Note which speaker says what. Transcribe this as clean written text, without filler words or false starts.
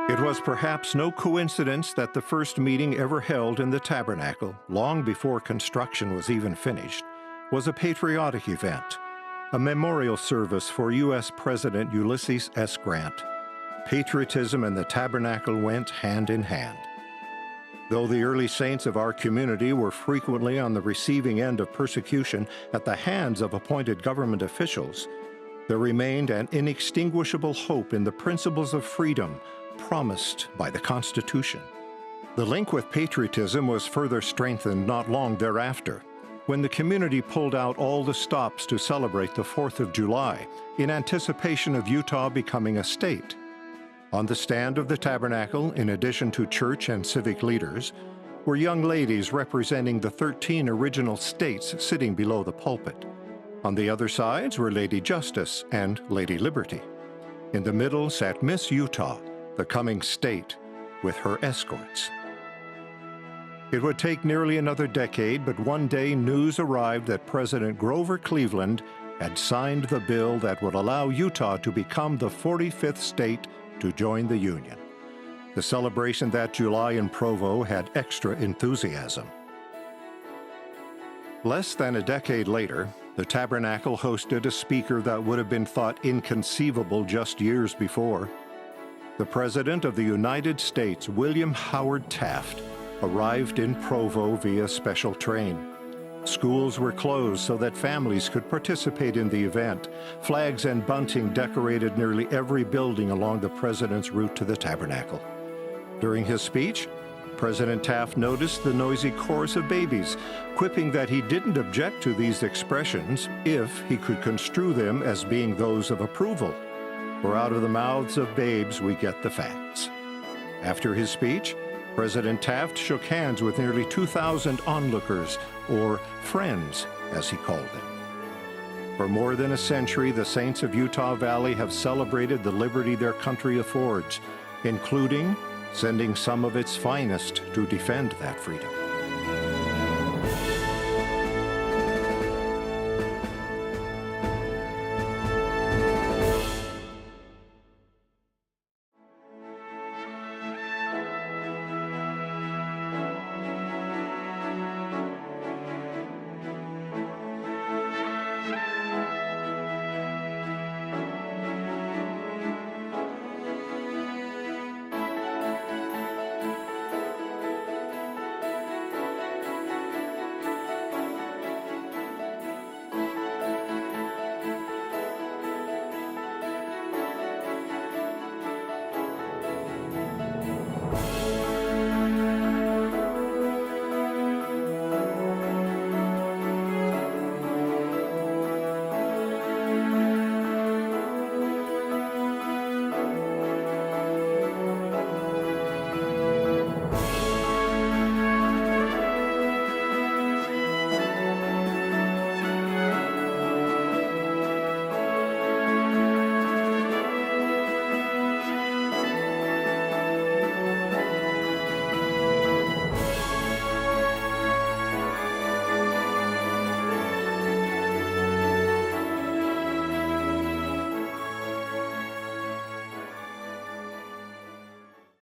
Speaker 1: It was perhaps no coincidence that the first meeting ever held in the Tabernacle, long before construction was even finished, was a patriotic event, a memorial service for U.S. President Ulysses S. Grant. Patriotism and the Tabernacle went hand in hand. Though the early saints of our community were frequently on the receiving end of persecution at the hands of appointed government officials, there remained an inextinguishable hope in the principles of freedom promised by the Constitution. The link with patriotism was further strengthened not long thereafter, when the community pulled out all the stops to celebrate the 4th of July in anticipation of Utah becoming a state. On the stand of the Tabernacle, in addition to church and civic leaders, were young ladies representing the 13 original states sitting below the pulpit. On the other sides were Lady Justice and Lady Liberty. In the middle sat Miss Utah, the coming state, with her escorts. It would take nearly another decade, but one day news arrived that President Grover Cleveland had signed the bill that would allow Utah to become the 45th state to join the Union. The celebration that July in Provo had extra enthusiasm. Less than a decade later, the Tabernacle hosted a speaker that would have been thought inconceivable just years before. The President of the United States, William Howard Taft, arrived in Provo via special train. Schools were closed so that families could participate in the event. Flags and bunting decorated nearly every building along the President's route to the Tabernacle. During his speech, President Taft noticed the noisy chorus of babies, quipping that he didn't object to these expressions if he could construe them as being those of approval. For out of the mouths of babes we get the facts. After his speech, President Taft shook hands with nearly 2,000 onlookers, or friends, as he called them. For more than a century, the saints of Utah Valley have celebrated the liberty their country affords, including sending some of its finest to defend that freedom.